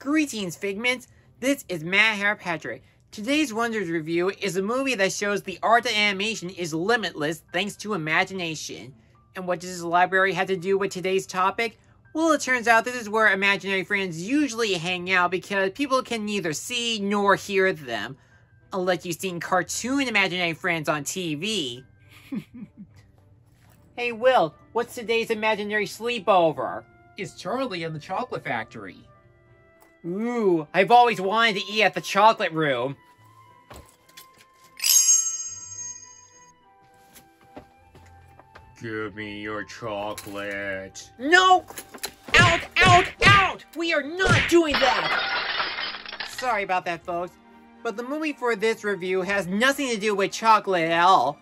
Greetings, Figments! This is Matt Harpatrick. Today's Wonders review is a movie that shows the art of animation is limitless thanks to imagination. And what does this library have to do with today's topic? Well, it turns out this is where imaginary friends usually hang out because people can neither see nor hear them. Unless you've seen cartoon imaginary friends on TV. Hey Will, what's today's imaginary sleepover? It's Charlie and the Chocolate Factory. Ooh, I've always wanted to eat at the chocolate room. Give me your chocolate. No! Out! Out! Out! We are not doing that! Sorry about that, folks. But the movie for this review has nothing to do with chocolate at all.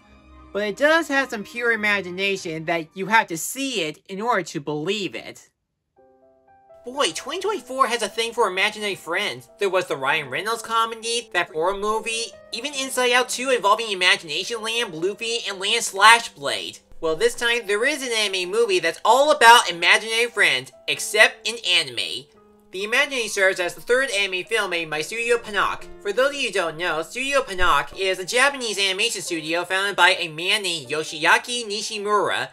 But it does have some pure imagination that you have to see it in order to believe it. Boy, 2024 has a thing for imaginary friends. There was the Ryan Reynolds comedy, that horror movie, even Inside Out 2 involving Imagination Land, Luffy, and Land Slashblade. Well, this time there is an anime movie that's all about imaginary friends, except in anime. The Imaginary serves as the third anime film made by Studio Panok. For those of you who don't know, Studio Panok is a Japanese animation studio founded by a man named Yoshiaki Nishimura.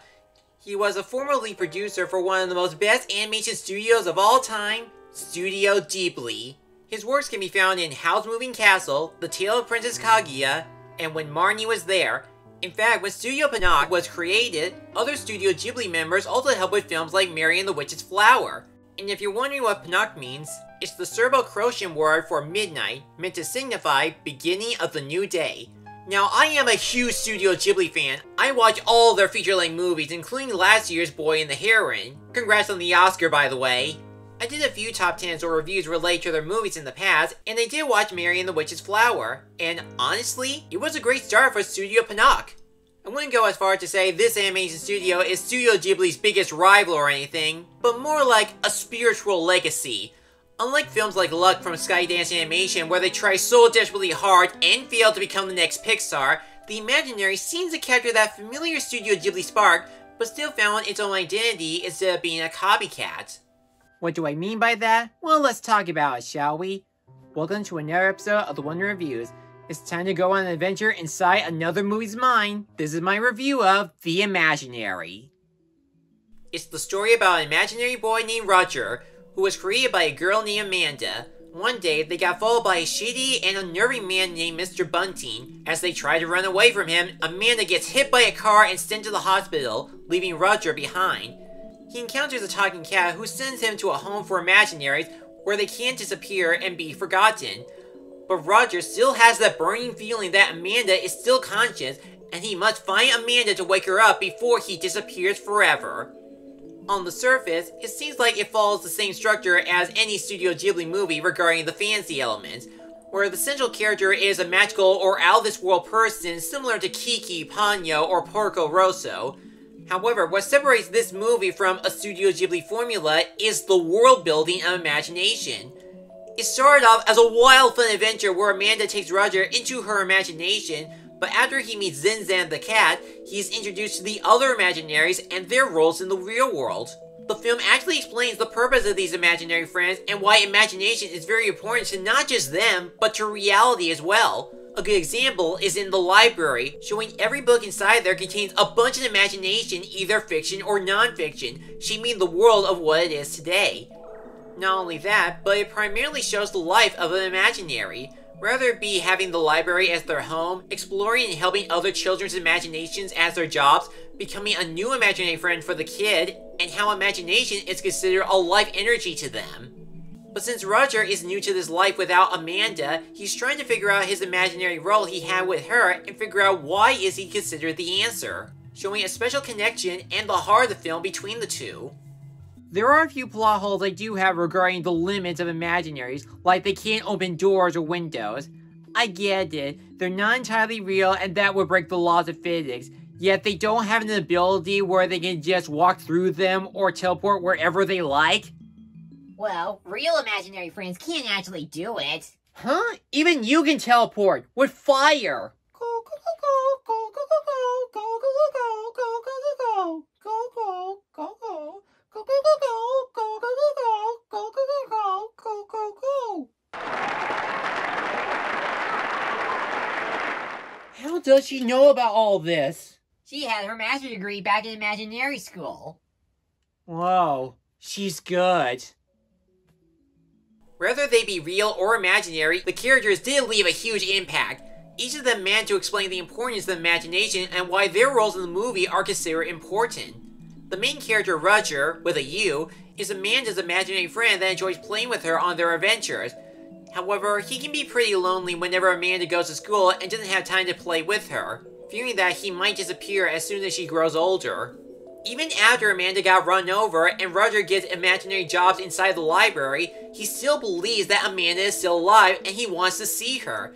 He was a former lead producer for one of the most best animation studios of all time, Studio Ghibli. His works can be found in Howl's Moving Castle, The Tale of Princess Kaguya, and When Marnie Was There. In fact, when Studio Panok was created, other Studio Ghibli members also helped with films like Mary and the Witch's Flower. And if you're wondering what Panok means, it's the Serbo-Croatian word for midnight, meant to signify beginning of the new day. Now, I am a huge Studio Ghibli fan. I watch all their feature-length movies, including last year's Boy and the Heron. Congrats on the Oscar, by the way. I did a few top 10s or reviews related to their movies in the past, and I did watch Mary and the Witch's Flower. And honestly, it was a great start for Studio Panok. I wouldn't go as far as to say this animation studio is Studio Ghibli's biggest rival or anything, but more like a spiritual legacy. Unlike films like Luck from Skydance Animation, where they try so desperately hard and fail to become the next Pixar, the Imaginary seems to capture that familiar Studio Ghibli spark, but still found its own identity instead of being a copycat. What do I mean by that? Well, let's talk about it, shall we? Welcome to another episode of The Wonder Reviews. It's time to go on an adventure inside another movie's mind. This is my review of The Imaginary. It's the story about an imaginary boy named Roger, who was created by a girl named Amanda. One day, they got followed by a shady and unnerving man named Mr. Bunting. As they try to run away from him, Amanda gets hit by a car and sent to the hospital, leaving Roger behind. He encounters a talking cat who sends him to a home for imaginaries where they can't disappear and be forgotten. But Roger still has that burning feeling that Amanda is still conscious, and he must find Amanda to wake her up before he disappears forever. On the surface, it seems like it follows the same structure as any Studio Ghibli movie regarding the fantasy elements, where the central character is a magical or out-of-this-world person similar to Kiki, Ponyo, or Porco Rosso. However, what separates this movie from a Studio Ghibli formula is the world-building and imagination. It started off as a wild fun adventure where Amanda takes Roger into her imagination, but after he meets Zinzan the cat, he is introduced to the other imaginaries and their roles in the real world. The film actually explains the purpose of these imaginary friends and why imagination is very important to not just them, but to reality as well. A good example is in the library, showing every book inside there contains a bunch of imagination, either fiction or non-fiction, shaping the world of what it is today. Not only that, but it primarily shows the life of an imaginary. Whether it be having the library as their home, exploring and helping other children's imaginations as their jobs, becoming a new imaginary friend for the kid, and how imagination is considered a life energy to them. But since Roger is new to this life without Amanda, he's trying to figure out his imaginary role he had with her and figure out why is he considered the answer, showing a special connection and the heart of the film between the two. There are a few plot holes I do have regarding the limits of imaginaries, like they can't open doors or windows. I get it, they're not entirely real and that would break the laws of physics, yet they don't have an ability where they can just walk through them or teleport wherever they like. Well, real imaginary friends can't actually do it. Huh? Even you can teleport, with fire! Go, go, go, go, go, go, go, go, go, go, go, go, go, go, go, go, go, go. Go go go go go go go go go go go go go go go does she know about all this? She had her master's degree back in Imaginary School. Whoa, she's good. Whether they be real or imaginary, the characters did leave a huge impact. Each of them managed to explain the importance of imagination and why their roles in the movie are considered important. The main character, Roger, with a U, is Amanda's imaginary friend that enjoys playing with her on their adventures. However, he can be pretty lonely whenever Amanda goes to school and doesn't have time to play with her, fearing that he might disappear as soon as she grows older. Even after Amanda got run over and Roger gets imaginary jobs inside the library, he still believes that Amanda is still alive and he wants to see her.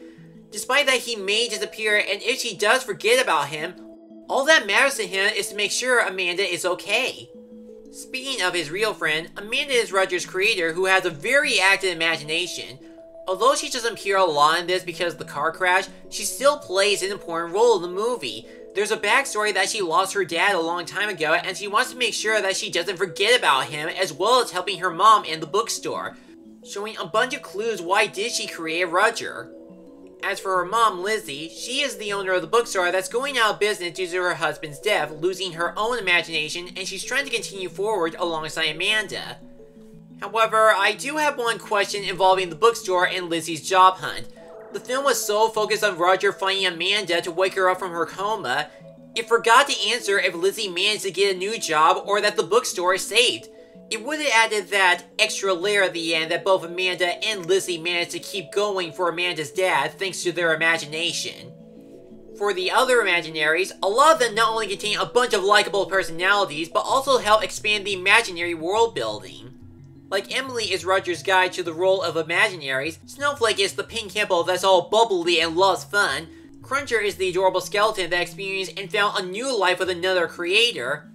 Despite that he may disappear, and if she does forget about him, all that matters to him is to make sure Amanda is okay. Speaking of his real friend, Amanda is Roger's creator who has a very active imagination. Although she doesn't appear a lot in this because of the car crash, she still plays an important role in the movie. There's a backstory that she lost her dad a long time ago and she wants to make sure that she doesn't forget about him, as well as helping her mom in the bookstore, showing a bunch of clues why did she create Roger. As for her mom, Lizzie, she is the owner of the bookstore that's going out of business due to her husband's death, losing her own imagination, and she's trying to continue forward alongside Amanda. However, I do have one question involving the bookstore and Lizzie's job hunt. The film was so focused on Roger finding Amanda to wake her up from her coma, it forgot to answer if Lizzie managed to get a new job or that the bookstore is saved. It would have added that extra layer at the end that both Amanda and Lizzie managed to keep going for Amanda's dad thanks to their imagination. For the other imaginaries, a lot of them not only contain a bunch of likable personalities, but also help expand the imaginary world building. Like Emily is Roger's guide to the role of imaginaries, Snowflake is the pink hippo that's all bubbly and loves fun, Cruncher is the adorable skeleton that experienced and found a new life with another creator,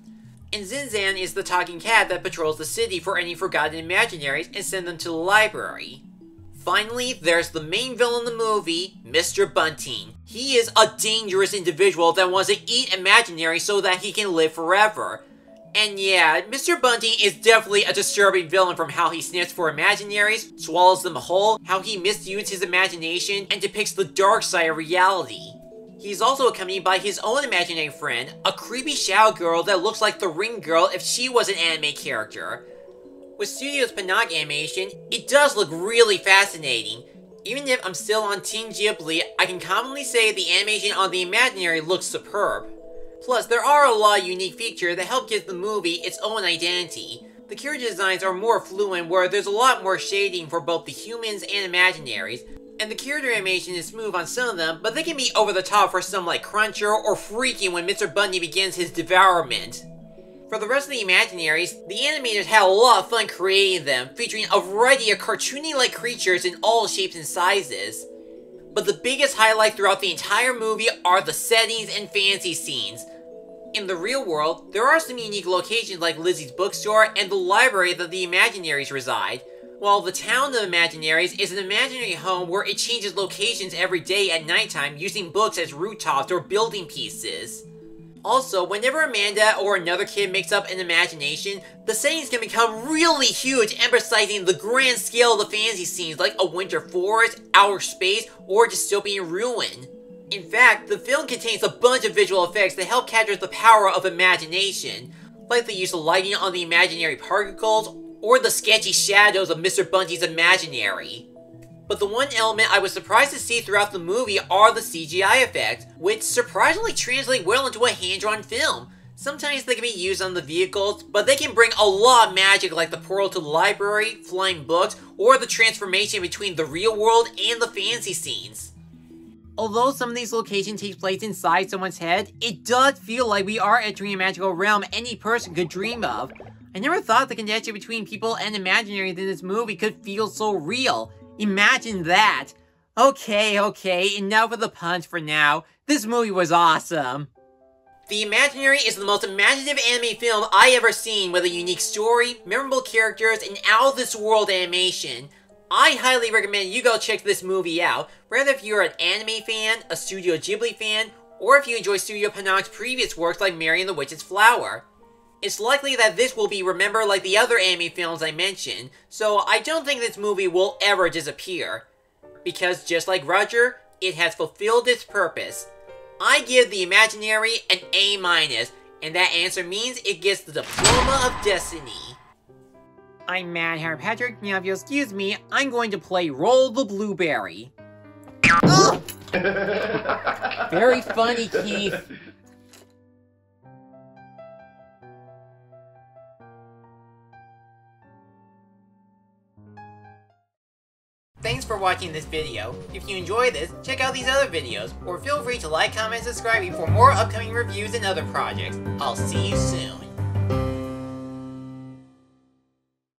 and Zinzan is the talking cat that patrols the city for any forgotten imaginaries and sends them to the library. Finally, there's the main villain in the movie, Mr. Bunting. He is a dangerous individual that wants to eat imaginaries so that he can live forever. And yeah, Mr. Bunting is definitely a disturbing villain from how he sniffs for imaginaries, swallows them whole, how he misuses his imagination, and depicts the dark side of reality. He's also accompanied by his own imaginary friend, a creepy shadow girl that looks like the Ring Girl if she was an anime character. With Studio's Panag animation, it does look really fascinating. Even if I'm still on Team Ghibli, I can confidently say the animation on the imaginary looks superb. Plus, there are a lot of unique features that help give the movie its own identity. The character designs are more fluent, where there's a lot more shading for both the humans and imaginaries, and the character animation is smooth on some of them, but they can be over the top for some like Cruncher or freaking when Mr. Bunty begins his devourment. For the rest of the imaginaries, the animators had a lot of fun creating them, featuring a variety of cartoony-like creatures in all shapes and sizes. But the biggest highlight throughout the entire movie are the settings and fantasy scenes. In the real world, there are some unique locations like Lizzie's bookstore and the library that the imaginaries reside, while the town of imaginaries is an imaginary home where it changes locations every day at nighttime using books as rooftops or building pieces. Also, whenever Amanda or another kid makes up an imagination, the settings can become really huge, emphasizing the grand scale of the fantasy scenes like a winter forest, outer space, or dystopian ruin. In fact, the film contains a bunch of visual effects that help capture the power of imagination, like the use of lighting on the imaginary particles, or the sketchy shadows of Mr. Bunty's imaginary. But the one element I was surprised to see throughout the movie are the CGI effects, which surprisingly translate well into a hand-drawn film. Sometimes they can be used on the vehicles, but they can bring a lot of magic like the portal to the library, flying books, or the transformation between the real world and the fantasy scenes. Although some of these locations take place inside someone's head, it does feel like we are entering a magical realm any person could dream of. I never thought the connection between people and imaginaries in this movie could feel so real. Imagine that! Okay, enough of the puns for now. This movie was awesome. The Imaginary is the most imaginative anime film I ever seen, with a unique story, memorable characters, and out-of-this-world animation. I highly recommend you go check this movie out, whether if you're an anime fan, a Studio Ghibli fan, or if you enjoy Studio Panag's previous works like Mary and the Witch's Flower. It's likely that this will be remembered like the other anime films I mentioned, so I don't think this movie will ever disappear. Because just like Roger, it has fulfilled its purpose. I give the imaginary an A-, and that answer means it gets the Diploma of Destiny. I'm Mad Hatter Patrick. Now, if you'll excuse me, I'm going to play Roll the Blueberry. Oh! Very funny, Keith. Thanks for watching this video. If you enjoyed this, check out these other videos, or feel free to like, comment, and subscribe for more upcoming reviews and other projects. I'll see you soon.